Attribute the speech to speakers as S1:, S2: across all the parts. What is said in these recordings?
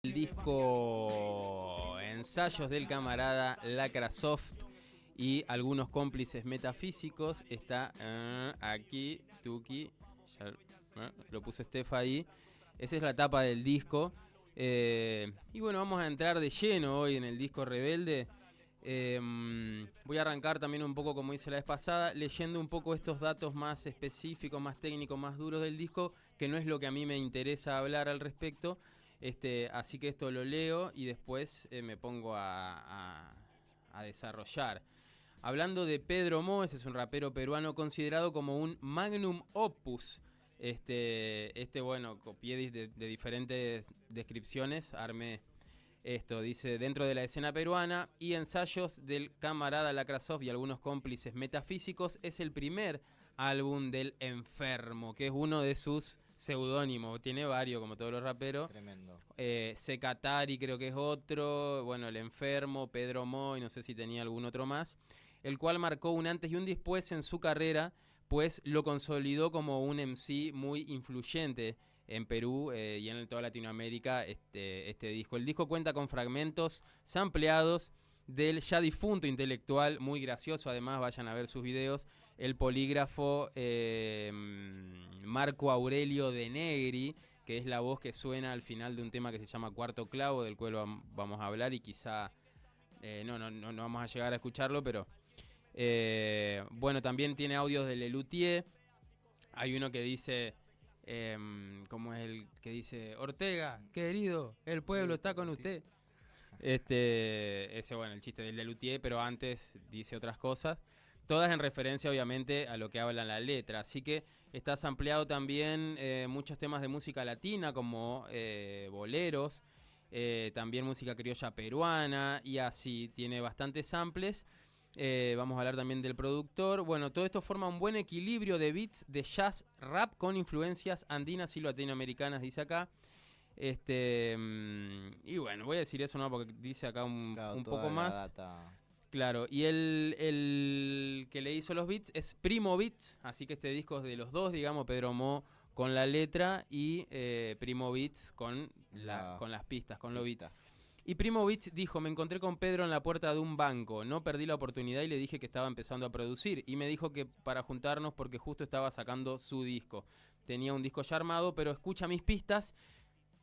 S1: El disco Ensayos del camarada Lacrasoft y algunos cómplices metafísicos está aquí, Tuki, ya, lo puso Estefa ahí. Esa es la tapa del disco. Y bueno, vamos a entrar de lleno hoy en el disco Rebelde. Voy a arrancar también un poco, como hice la vez pasada, leyendo un poco estos datos más específicos, más técnicos, más duros del disco, que no es lo que a mí me interesa hablar al respecto. Así que esto lo leo y después me pongo a desarrollar. Hablando de Pedro Mo, ese es un rapero peruano considerado como un magnum opus. Bueno, copié de diferentes descripciones, armé esto. Dice, dentro de la escena peruana y ensayos del camarada Lacrasoft y algunos cómplices metafísicos, es el primer álbum del Enfermo, que es uno de sus seudónimos. Tiene varios, como todos los raperos.
S2: Tremendo.
S1: Secatari creo que es otro. Bueno, el Enfermo, Pedro Mo, y no sé si tenía algún otro más. El cual marcó un antes y un después en su carrera, pues lo consolidó como un MC muy influyente en Perú y en toda Latinoamérica este disco. El disco cuenta con fragmentos sampleados del ya difunto intelectual, muy gracioso además, vayan a ver sus videos, el polígrafo Marco Aurelio de Negri, que es la voz que suena al final de un tema que se llama Cuarto Clavo, del cual vamos a hablar y quizá no vamos a llegar a escucharlo, pero bueno, también tiene audios de Lelutier. Hay uno que dice, como es el que dice, Ortega, querido, el pueblo está con usted. Ese, bueno, el chiste del Lelutier, pero antes dice otras cosas. Todas en referencia, obviamente, a lo que habla la letra. Así que está sampleado también muchos temas de música latina, como boleros, también música criolla peruana, y así tiene bastantes samples. Vamos a hablar también del productor. Bueno, todo esto forma un buen equilibrio de beats de jazz rap con influencias andinas y latinoamericanas, dice acá. Y bueno, voy a decir eso, ¿no? Porque dice acá un poco más.
S2: Data.
S1: Claro, y el que le hizo los beats es Primo Beats, así que este disco es de los dos, digamos, Pedro Mo con la letra y Primo Beats con las pistas, con los beats. Y Primo Beats dijo, me encontré con Pedro en la puerta de un banco, no perdí la oportunidad y le dije que estaba empezando a producir. Y me dijo que para juntarnos porque justo estaba sacando su disco. Tenía un disco ya armado, pero escucha mis pistas,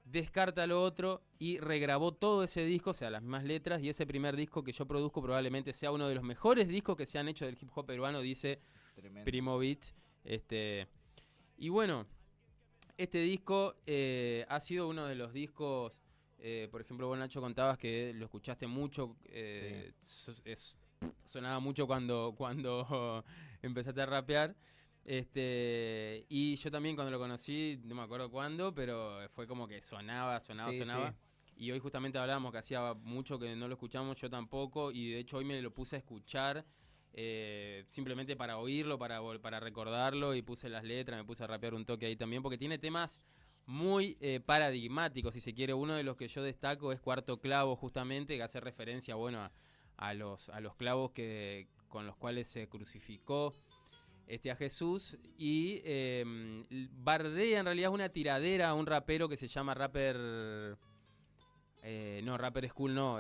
S1: descarta lo otro y regrabó todo ese disco, o sea, las mismas letras, y ese primer disco que yo produzco probablemente sea uno de los mejores discos que se han hecho del hip hop peruano, dice
S2: Tremendo.
S1: Primo Beats. Y bueno, este disco ha sido uno de los discos, por ejemplo, vos Nacho contabas que lo escuchaste mucho, sonaba mucho cuando empezaste a rapear. Y yo también cuando lo conocí, no me acuerdo cuándo, pero fue como que sonaba.
S2: Sí.
S1: Y hoy justamente hablábamos que hacía mucho que no lo escuchamos, yo tampoco, y de hecho hoy me lo puse a escuchar simplemente para oírlo, para recordarlo, y puse las letras, me puse a rapear un toque ahí también, porque tiene temas muy paradigmáticos, si se quiere. Uno de los que yo destaco es Cuarto Clavo, justamente, que hace referencia, bueno, a los clavos con los cuales se crucificó a Jesús, y bardea, en realidad es una tiradera a un rapero que se llama Rapper School no,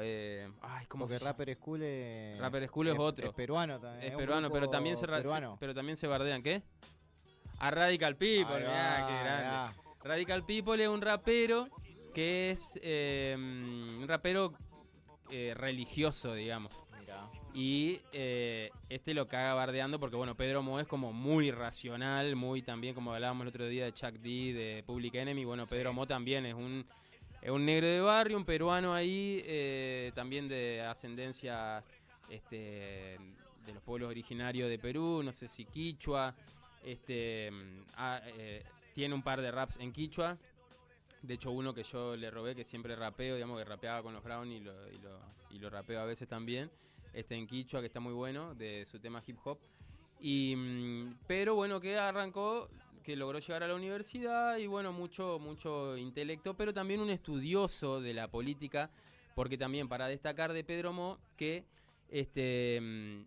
S1: ¿cómo
S2: Porque
S1: se llama?
S2: Rapper School es...
S1: Rapper School es otro.
S2: Es peruano también.
S1: Es peruano, pero también pero también se bardean, ¿qué? A Radical People, mirá, qué grande. Radical People es un rapero que es un rapero religioso, digamos.
S2: Mirá.
S1: Y lo caga bardeando porque, bueno, Pedro Mo es como muy racional, muy también, como hablábamos el otro día de Chuck D, de Public Enemy. Bueno, Pedro Mo también es un negro de barrio, un peruano ahí, también de ascendencia de los pueblos originarios de Perú, no sé si quichua. Tiene un par de raps en quichua. De hecho, uno que yo le robé, que siempre rapeo, digamos, que rapeaba con los Brown y lo rapeo a veces también, en quichua, que está muy bueno, de su tema hip hop. Pero bueno, que arrancó, que logró llegar a la universidad y bueno, mucho intelecto, pero también un estudioso de la política, porque también para destacar de Pedro Mo, que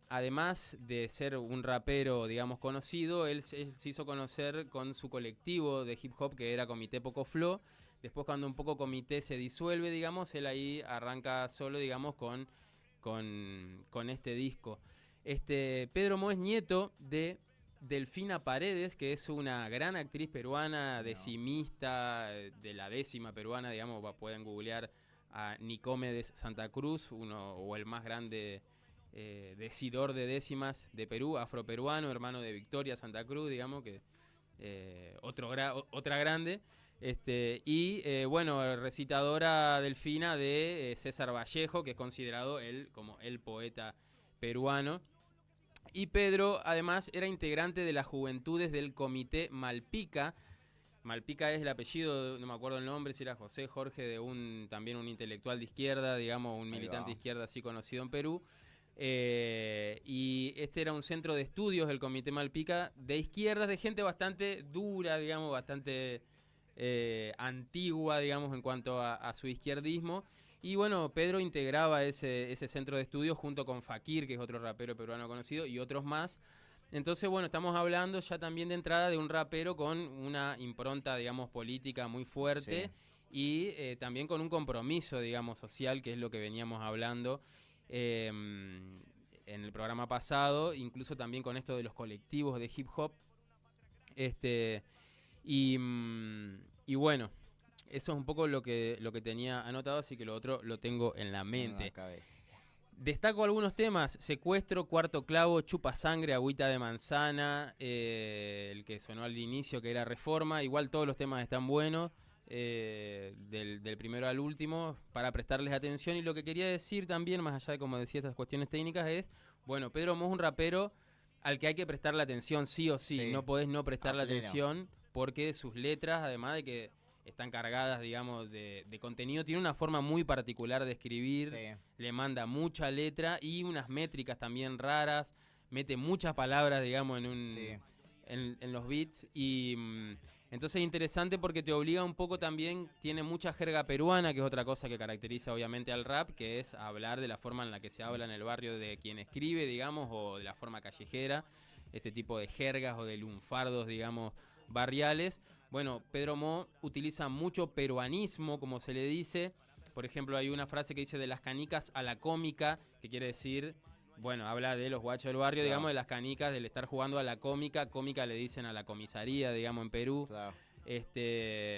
S1: además de ser un rapero, digamos, conocido, él se hizo conocer con su colectivo de hip hop que era Comité Poco Flow, Después cuando un poco Comité se disuelve, digamos, él ahí arranca solo, digamos, con este disco. Pedro Mo es nieto de Delfina Paredes, que es una gran actriz peruana, decimista, de la décima peruana, digamos, pueden googlear a Nicomedes Santa Cruz, uno o el más grande decidor de décimas de Perú, afroperuano, hermano de Victoria Santa Cruz, digamos, que otra grande. Bueno, recitadora Delfina de César Vallejo, que es considerado como el poeta peruano. Y Pedro, además, era integrante de las juventudes del Comité Malpica. Malpica es el apellido, no me acuerdo el nombre, si era José Jorge, de también un intelectual de izquierda, digamos, un militante de izquierda así conocido en Perú. Y era un centro de estudios, el Comité Malpica, de izquierdas, de gente bastante dura, digamos, bastante antigua, digamos, en cuanto a su izquierdismo. Y bueno, Pedro integraba ese centro de estudios junto con Fakir, que es otro rapero peruano conocido, y otros más. Entonces, bueno, estamos hablando ya también de entrada de un rapero con una impronta, digamos, política muy fuerte, sí, y también con un compromiso, digamos, social, que es lo que veníamos hablando en el programa pasado, incluso también con esto de los colectivos de hip hop. Y bueno, eso es un poco lo que tenía anotado, así que lo otro lo tengo en la mente. Destaco algunos temas: Secuestro, Cuarto Clavo, Chupa Sangre, Agüita de Manzana, el que sonó al inicio, que era Reforma. Igual todos los temas están buenos, del primero al último, para prestarles atención. Y lo que quería decir también, más allá de, como decía, estas cuestiones técnicas, es, bueno, Pedro Mo es un rapero al que hay que prestarle atención sí o sí. No podés no prestarle atención, porque sus letras, además de que están cargadas, digamos, de contenido, tiene una forma muy particular de escribir, le manda mucha letra y unas métricas también raras, mete muchas palabras, digamos, en los beats, y entonces es interesante porque te obliga un poco también, tiene mucha jerga peruana, que es otra cosa que caracteriza obviamente al rap, que es hablar de la forma en la que se habla en el barrio de quien escribe, digamos, o de la forma callejera, este tipo de jergas o de lunfardos, digamos, barriales. Bueno, Pedro Mo utiliza mucho peruanismo, como se le dice. Por ejemplo, hay una frase que dice de las canicas a la cómica, que quiere decir, bueno, habla de los guachos del barrio, digamos, de las canicas, del estar jugando a la cómica. Cómica le dicen a la comisaría, digamos, en Perú.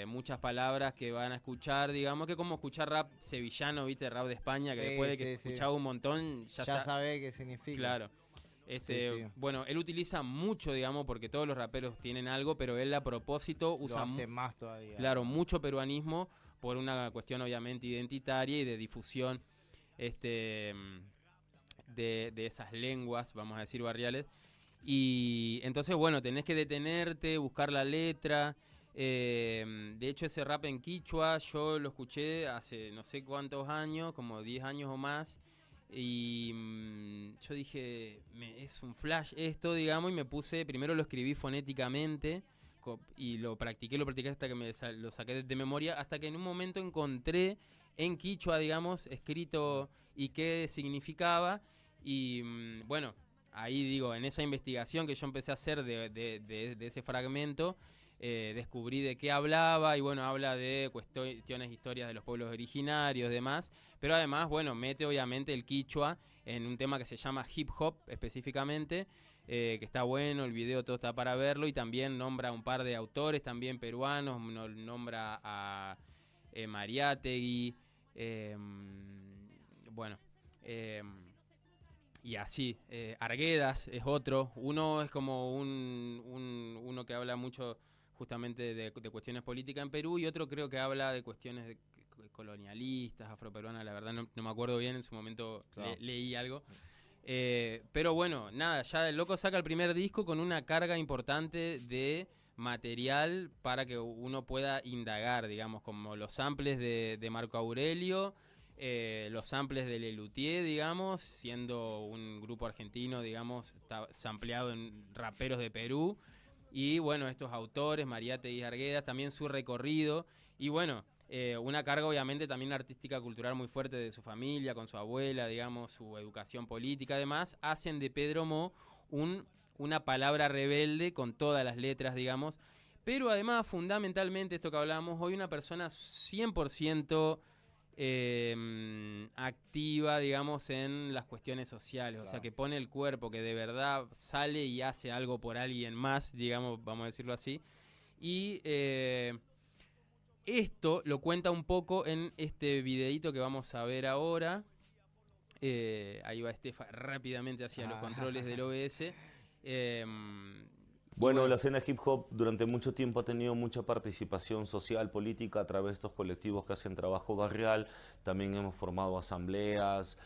S1: Muchas palabras que van a escuchar, digamos, que como escuchar rap sevillano, viste, rap de España, que después de que escuchaba un montón, ya sabe qué significa. Claro. Bueno, él utiliza mucho, digamos, porque todos los raperos tienen algo, pero él a propósito usa
S2: hace más todavía.
S1: Claro, mucho peruanismo por una cuestión obviamente identitaria y de difusión de esas lenguas, vamos a decir, barriales. Y entonces, bueno, tenés que detenerte, buscar la letra. De hecho, ese rap en quichua yo lo escuché hace no sé cuántos años, como 10 años o más. Y yo dije, es un flash esto, digamos, y me puse, primero lo escribí fonéticamente y lo practiqué hasta que lo saqué de memoria, hasta que en un momento encontré en quichua, digamos, escrito y qué significaba. Y bueno, ahí digo, en esa investigación que yo empecé a hacer de ese fragmento, descubrí de qué hablaba, y bueno, habla de cuestiones, historias de los pueblos originarios, demás, pero además, bueno, mete obviamente el quichua en un tema que se llama hip hop específicamente, que está bueno, el video todo está para verlo, y también nombra un par de autores también peruanos, nombra a Mariátegui, bueno, y así, Arguedas es otro. Uno es como uno que habla mucho justamente de cuestiones políticas en Perú, y otro creo que habla de cuestiones colonialistas, afroperuanas, la verdad no me acuerdo bien, en su momento leí algo. Pero bueno, nada, ya el loco saca el primer disco con una carga importante de material para que uno pueda indagar, digamos, como los samples de Marco Aurelio, los samples de Lelutier, digamos, siendo un grupo argentino, digamos, está sampleado en raperos de Perú. Y bueno, estos autores, Mariátegui y Arguedas, también su recorrido. Y bueno, una carga obviamente también artística, cultural muy fuerte de su familia, con su abuela, digamos, su educación política, además, hacen de Pedro Mo una palabra rebelde con todas las letras, digamos, pero además, fundamentalmente, esto que hablábamos hoy, una persona 100% activa, digamos, en las cuestiones sociales, o sea, que pone el cuerpo, que de verdad sale y hace algo por alguien más, digamos, vamos a decirlo así, y esto lo cuenta un poco en este videíto que vamos a ver ahora. Ahí va Estefa rápidamente hacia los controles del OBS.
S2: Bueno, la escena hip hop durante mucho tiempo ha tenido mucha participación social, política a través de estos colectivos que hacen trabajo barrial. También hemos formado asambleas,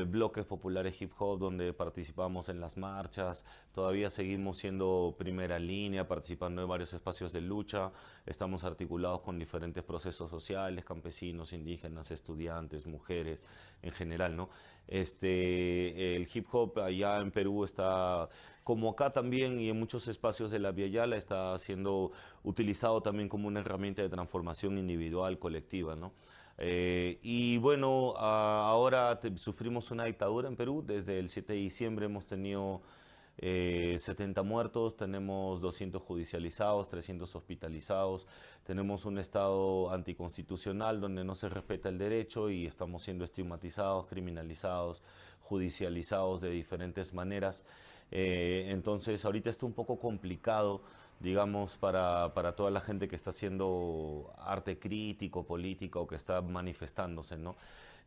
S2: bloques populares hip hop donde participamos en las marchas. Todavía seguimos siendo primera línea, participando en varios espacios de lucha. Estamos articulados con diferentes procesos sociales, campesinos, indígenas, estudiantes, mujeres, en general, ¿no? El hip hop allá en Perú está, como acá también y en muchos espacios de la Via Yala, está siendo utilizado también como una herramienta de transformación individual, colectiva, ¿no? Y bueno, ahora sufrimos una dictadura en Perú. Desde el 7 de diciembre hemos tenido 70 muertos, tenemos 200 judicializados, 300 hospitalizados, tenemos un estado anticonstitucional donde no se respeta el derecho y estamos siendo estigmatizados, criminalizados, judicializados de diferentes maneras. Entonces ahorita está un poco complicado, digamos, para toda la gente que está haciendo arte crítico, político o que está manifestándose, ¿no?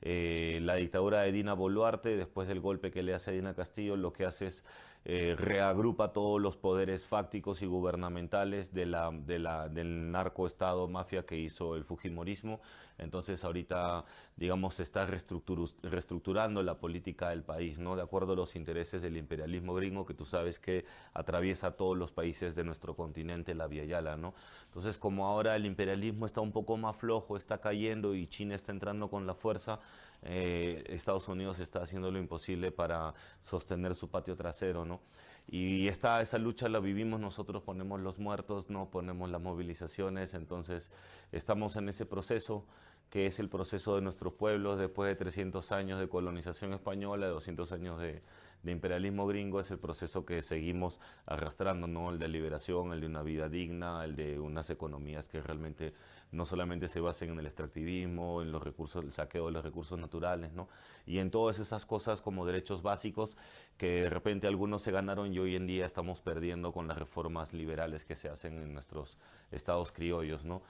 S2: La dictadura de Dina Boluarte, después del golpe que le hace a Dina Castillo, lo que hace es reagrupa todos los poderes fácticos y gubernamentales del narcoestado mafia que hizo el fujimorismo. Entonces ahorita, digamos, se está reestructurando la política del país, ¿no? De acuerdo a los intereses del imperialismo gringo, que tú sabes que atraviesa todos los países de nuestro continente, la Via Yala, ¿no? Entonces, como ahora el imperialismo está un poco más flojo, está cayendo y China está entrando con la fuerza, Estados Unidos está haciendo lo imposible para sostener su patio trasero, ¿no? Y esa lucha la vivimos nosotros, ponemos los muertos, no ponemos las movilizaciones, entonces estamos en ese proceso que es el proceso de nuestros pueblos después de 300 años de colonización española, de 200 años de imperialismo gringo, es el proceso que seguimos arrastrando, ¿no? El de liberación, el de una vida digna, el de unas economías que realmente no solamente se basen en el extractivismo, en los recursos, el saqueo de los recursos naturales, ¿no? Y en todas esas cosas como derechos básicos que de repente algunos se ganaron y hoy en día estamos perdiendo con las reformas liberales que se hacen en nuestros estados criollos, ¿no?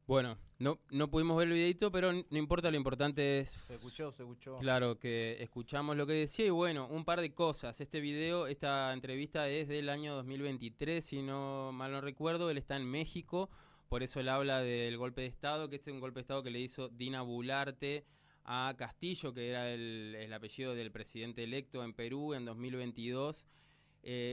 S1: Bueno, no pudimos ver el videito, pero no importa, lo importante es,
S3: Se escuchó, se escuchó.
S1: claro, que escuchamos lo que decía. Y bueno, un par de cosas. Este video, esta entrevista es del año 2023, si no mal no recuerdo. Él está en México, por eso él habla del golpe de Estado, que este es un golpe de Estado que le hizo Dina Boluarte a Castillo, que era el apellido del presidente electo en Perú en 2022.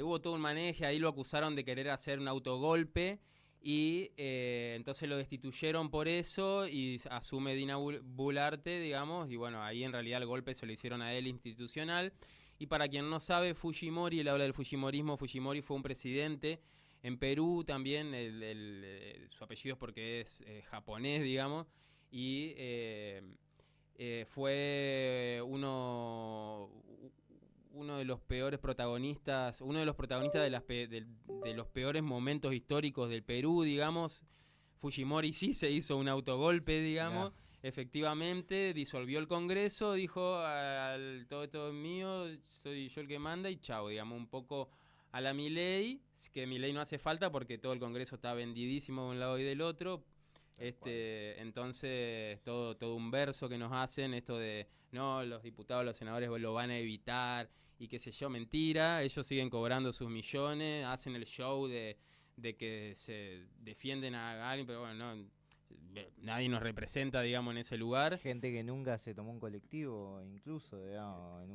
S1: Hubo todo un manejo, ahí lo acusaron de querer hacer un autogolpe. Y entonces lo destituyeron por eso y asume Dina Boluarte, digamos, y bueno, ahí en realidad el golpe se lo hicieron a él institucional. Y para quien no sabe, Fujimori, él habla del Fujimorismo, Fujimori fue un presidente en Perú también, su apellido es porque es japonés, digamos, y fue uno de los peores protagonistas, uno de los protagonistas de los peores momentos históricos del Perú, digamos. Fujimori sí se hizo un autogolpe, digamos, efectivamente, disolvió el Congreso, dijo todo esto es mío, soy yo el que manda y chao, digamos, un poco a la Milei, que Milei no hace falta porque todo el Congreso está vendidísimo de un lado y del otro. Entonces todo un verso que nos hacen, esto de no, los diputados, los senadores lo van a evitar y qué sé yo, mentira, ellos siguen cobrando sus millones, hacen el show de que se defienden a alguien, pero bueno, no, nadie nos representa, digamos, en ese lugar.
S3: Gente que nunca se tomó un colectivo, incluso, digamos,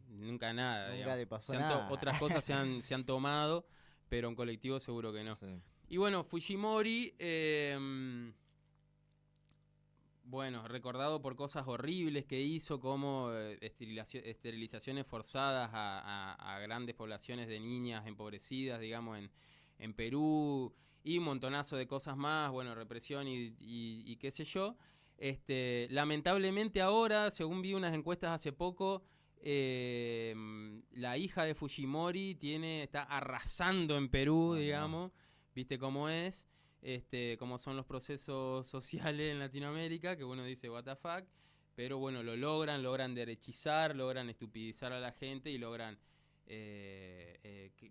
S1: Nunca nada,
S3: nunca le
S1: digamos.
S3: pasó nada.
S1: Otras cosas se han tomado, pero en colectivo seguro que no.
S3: Sí.
S1: Y bueno, Fujimori, bueno, recordado por cosas horribles que hizo, como esterilizaciones forzadas a grandes poblaciones de niñas empobrecidas, digamos, en Perú, y un montonazo de cosas más, bueno, represión y qué sé yo. Lamentablemente ahora, según vi unas encuestas hace poco, la hija de Fujimori está arrasando en Perú, digamos. viste cómo es, cómo son los procesos sociales en Latinoamérica, que uno dice what the fuck, pero bueno, lo logran derechizar, logran estupidizar a la gente y logran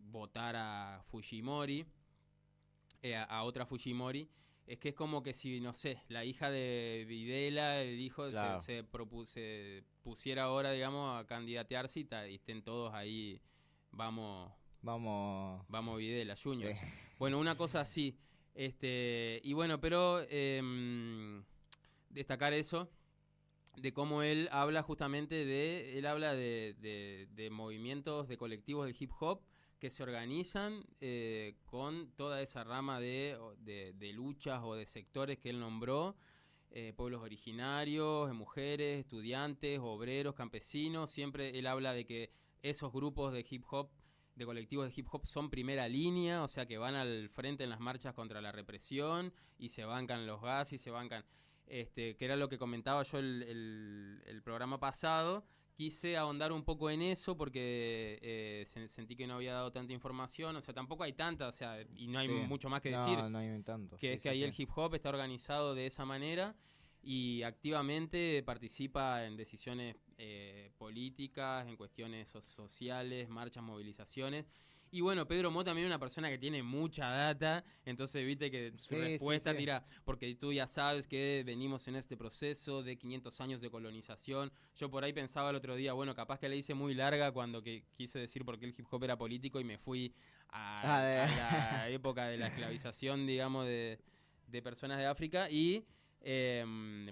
S1: votar a Fujimori, a otra Fujimori. Es que es como que si, no sé, la hija de Videla, el hijo,
S3: Claro.
S1: se pusiera ahora, digamos, a candidatearse y estén todos ahí, vamos
S3: Vamos.
S1: Videla Junior.
S3: eh,
S1: Bueno, una cosa así. Y bueno, pero destacar eso, de cómo él habla justamente él habla de movimientos, de colectivos del hip hop que se organizan con toda esa rama de luchas o de sectores que él nombró, pueblos originarios, mujeres, estudiantes, obreros, campesinos. Siempre él habla de que esos grupos de hip hop, de colectivos de hip hop, son primera línea, o sea que van al frente en las marchas contra la represión y se bancan los gas y se bancan, que era lo que comentaba yo el programa pasado. Quise ahondar un poco en eso porque sentí que no había dado tanta información, o sea, tampoco hay tanta, o sea, y no hay
S3: sí.
S1: mucho más que decir,
S3: No hay tanto.
S1: que
S3: Sí,
S1: es que
S3: sí,
S1: ahí
S3: sí.
S1: el hip hop está organizado de esa manera y activamente participa en decisiones políticas, en cuestiones sociales, marchas, movilizaciones. Y bueno, Pedro Mo también es una persona que tiene mucha data, entonces viste que su
S3: Sí,
S1: respuesta
S3: sí.
S1: tira, porque tú ya sabes que venimos en este proceso de 500 años de colonización. Yo por ahí pensaba el otro día, bueno, capaz que le hice muy larga cuando quise decir por qué el hip hop era político y me fui a la época de la esclavización, digamos, de personas de África. Y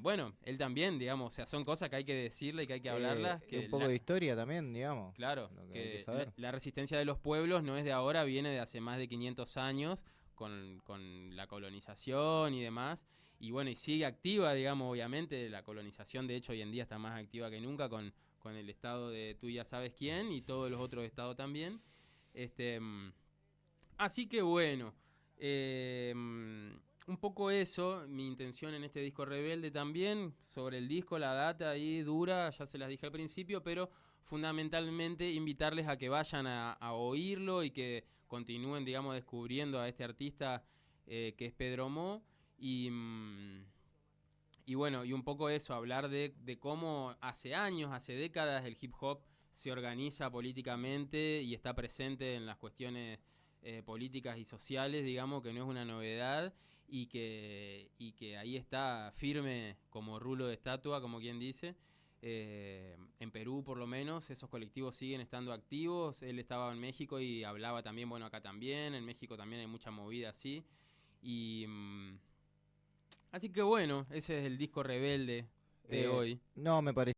S1: bueno, él también, digamos, o sea, son cosas que hay que decirle y que hay que hablarlas.
S3: Un poco de historia también, digamos.
S1: Claro,
S3: Lo que hay que
S1: que
S3: saber.
S1: la resistencia de los pueblos no es de ahora, viene de hace más de 500 años con la colonización y demás. Y bueno, y sigue activa, digamos, obviamente. La colonización, de hecho, hoy en día está más activa que nunca con el estado de tú ya sabes quién y todos los otros estados también. Así que bueno, un poco eso, mi intención en este disco Rebelde también, sobre el disco, la data ahí dura, ya se las dije al principio, pero fundamentalmente invitarles a que vayan a oírlo y que continúen, digamos, descubriendo a este artista que es Pedro Mo. Y bueno, y un poco eso, hablar de cómo hace años, hace décadas el hip hop se organiza políticamente y está presente en las cuestiones políticas y sociales, digamos, que no es una novedad y que ahí está firme como rulo de estatua, como quien dice. En Perú, por lo menos, esos colectivos siguen estando activos. Él estaba en México y hablaba también, bueno, acá también. En México también hay mucha movida así. Y así que bueno, ese es el disco Rebelde de hoy.
S3: No, me pareció